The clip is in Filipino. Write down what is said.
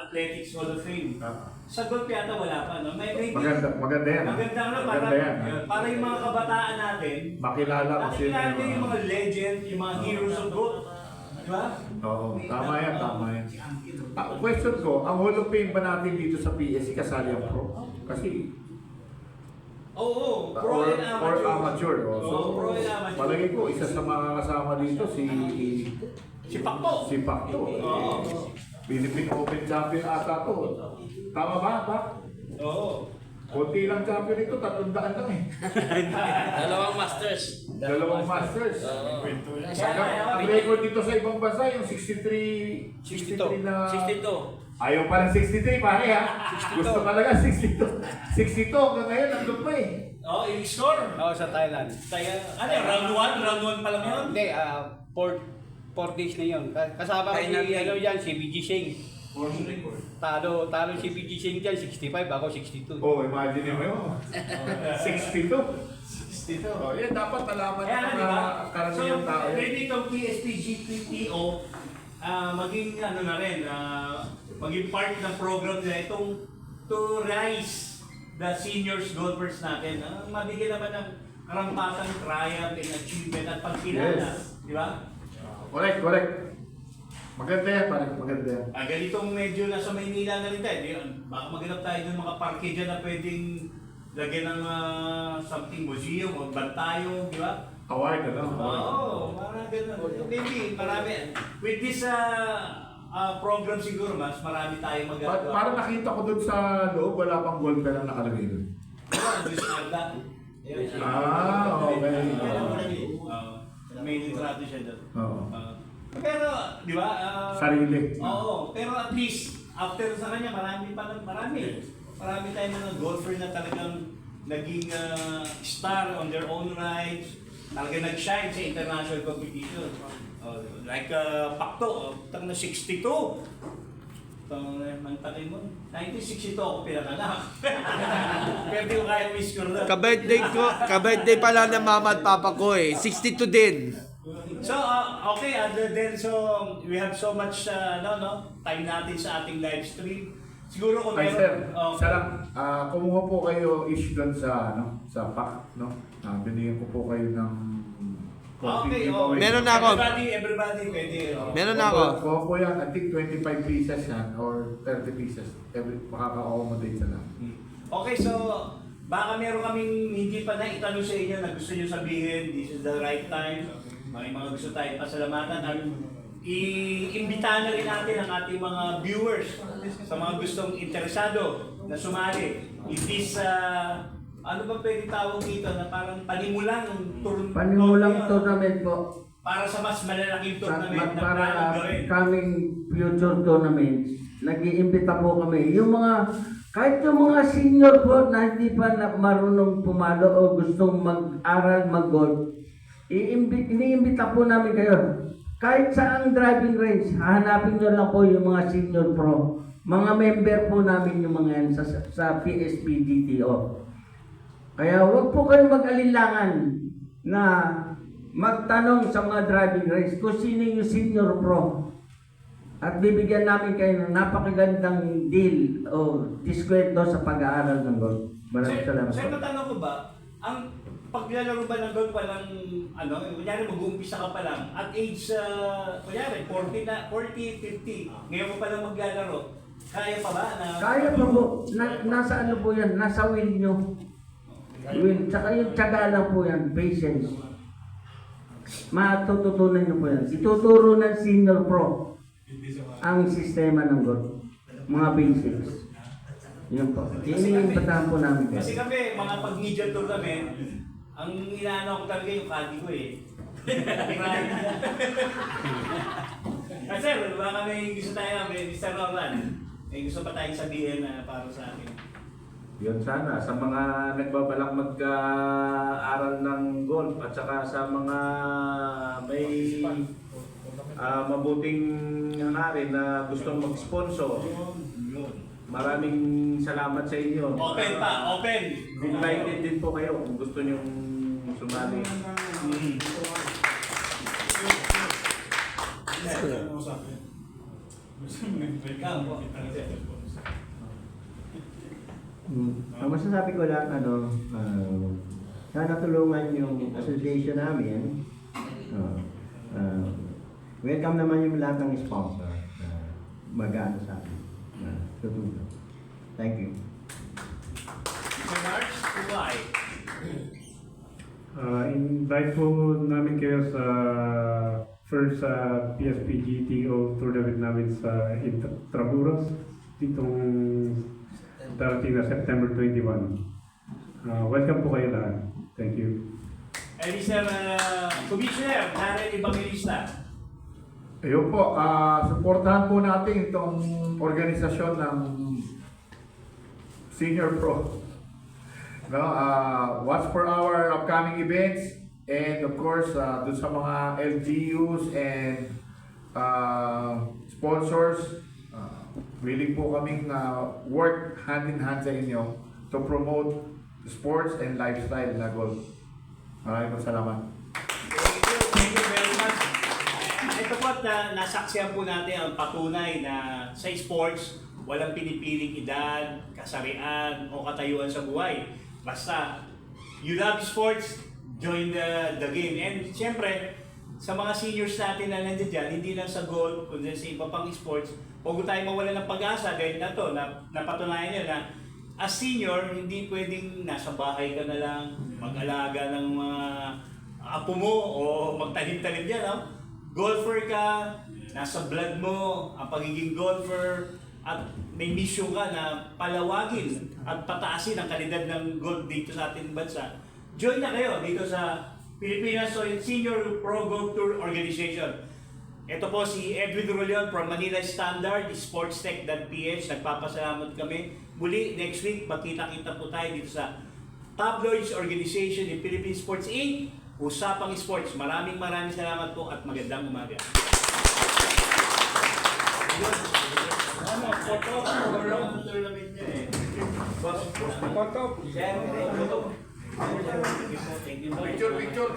Athletics Hall of Fame. Sa golf yata wala pa, no? May Maganda yan. maganda na Maganda yan. para yung mga kabataan natin, Makilala kasi nakikilala yung mga legend, yung mga heroes of golf. Di ba? Oo, tama yan, tama yan. Question ko, ang Hall of Fame ba natin dito sa PSC kasali ang pro? Kasi Oo, pro and or amateur. amateur. So, Oo, pro and amateur. palagi ko, isa sa mga kasama dito Si Pakto. si Pakto. Oo. Philippine Open Champion ata to. Tama ba, Pak? Oo. Kunti lang champion ito, 300 lang eh. Dalawang masters. Dalawang masters. Ang record dito sa ibang bansa, yung 63 na... 62. Ayaw pa ng 63 pare ha. Gusto talaga 62. 62 hanggang ngayon, nandun pa eh. Oo, yung score. Oo, sa Thailand. Ano yun, round 1? Round 1 pa lang yun? Hindi, 4 days na yun. Kasama ko si, ano yan, si BG Singh. Talo si BG Singh dyan, 65, ako 62. Oh, imagine mo yun. 62. 62. Oh, yan dapat alaman ng Kaya mga diba? karamihan tao. So, pwede itong PSPGPTO maging ano na rin, maging part ng program nila itong to rise the seniors golfers natin. Mabigyan naman ng karampatang triumph and achievement at pagkilala. Yes. Di ba? Correct. Maganda yan, pare. Maganda yan. Ganitong medyo nasa Maynila na rin tayo. Baka maghanap tayo ng mga parke dyan na pwedeng lagyan ng something museum o bantayo, di ba? Award, ano? Oo, parang gano'n. Maybe, marami. With this program siguro, mas marami tayong magagawa. Parang nakita ko dun sa loob, wala pang golfer ang nakalagay dun. Doon sa Arda. Okay. May litrato siya doon. Oo. Pero, di ba? Sarili. Oo, pero at least, after sa kanya, marami. Marami tayong mga golfer na talagang naging star on their own rights. Talagang nag-shine sa international competition. Like Pakto, tang na 62. Mantakin mo. 1962 ako pinanganak. Pero di ko kaya score na. Ka-birthday pala ng mama at papa ko eh. 62 din. So, okay, then so we have so much time natin sa ating live stream. Siguro kung Ay, sir. meron... Sarap. Kumuha po kayo issue dun sa, sa pack, no? Binigyan ko po kayo ng Okay, giveaway. Meron na ako. Everybody pwede. Meron na ako. Kuha po yan. I think 25 pieces yan or 30 pieces. Makaka-accommodate sa lang. Okay, so baka meron kaming hindi pa na itanong sa inyo na gusto nyo sabihin, this is the right time. May mga gusto tayong pasalamatan at i-imbitahan na rin natin ang ating mga viewers sa mga gustong interesado na sumali. It is, ano ba pwede tawag dito na parang panimulang tournament po. para sa mas malalaking tournament na Para planong gawin. coming future tournaments, nag-iimbita po kami. Yung mga, kahit yung mga senior po na hindi pa marunong pumalo o gustong mag-aral mag-golf, iniimbita po namin kayo. Kahit saang driving range, hahanapin nyo lang po yung mga senior pro. Mga member po namin yung mga yan sa PSPGTO. Kaya huwag po kayong mag-alinlangan na magtanong sa mga driving range kung sino yung senior pro. At bibigyan namin kayo ng napakagandang deal o diskwento sa pag-aaral ng golf. Maraming salamat. Sir, matanong ko ba, ang paglalaro ba ng golf palang, kunyari mag-uumpisa ka pa lang, at age, kunyari 40, 50, ngayon ko palang maglalaro, kaya pa ba na... Kaya pa po. Nasa ano po yan? Nasa will nyo. Will. Tsaka yung tiyaga lang po yan. Patience. Matututunan nyo po yan. Ituturo ng senior pro ang sistema ng golf. Mga basics. Yun po. Iniimbatahan po namin kayo. Kasi kami, mga pag-media tournament, ang inaano ko talaga yung caddy ko eh. Sir, baka may gusto tayo na, Mr. Roland, may gusto pa tayong sabihin na para sa akin. Yun sana, sa mga nagbabalak mag-aral ng golf at saka sa mga may mabuting hari na gustong mag-sponsor. Maraming salamat sa inyo. Open pa, open! Invited din po kayo kung gusto nyong sumali. Welcome po. Ang masasabi ko lang, sana tulungan yung association namin. Welcome naman yung lahat ng sponsor na mag-ano sa akin. Tutulong. Thank you. Mr. March, why? Invite po namin kayo sa first PSPGTO tournament namin sa Intramuros ditong darating na September 21. Welcome po kayo lahat. Thank you. Eh, Mr. Commissioner, Darren Evangelista. Ayun po, suportahan po natin itong organisasyon ng Senior Pro. No, watch for our upcoming events and of course dun sa mga LGUs and sponsors, willing po kaming work hand in hand sa inyo to promote sports and lifestyle na golf. Maraming salamat. Thank you very much. Ito po at nasaksihan po natin ang patunay na sa sports, walang pinipiling edad, kasarian o katayuan sa buhay. Basta, you love sports, join the game. And siyempre, sa mga seniors natin na nandiyan dyan, hindi lang sa golf, kundi sa iba pang sports, huwag tayo mawala ng pag-asa dahil na to, napatunayan nyo na as senior, hindi pwedeng nasa bahay ka na lang, mag-alaga ng mga apo mo o magtanim-tanim dyan. No? Golfer ka, nasa blood mo ang pagiging golfer, at may mission ka na palawagin at pataasin ang kalidad ng golf dito sa ating bansa. Join na kayo dito sa Pilipinas Senior Pro Golf Tour Organization. Ito po si Edwin Rollion from Manila Standard, sportstech.ph. Nagpapasalamat kami. Muli, next week, magkita-kita po tayo dito sa Tabloids Organization in Philippine Sports Inc. Usapang Sports. Maraming salamat po at magandang umaga. Photo ang tournament niya eh. Photo. Picture.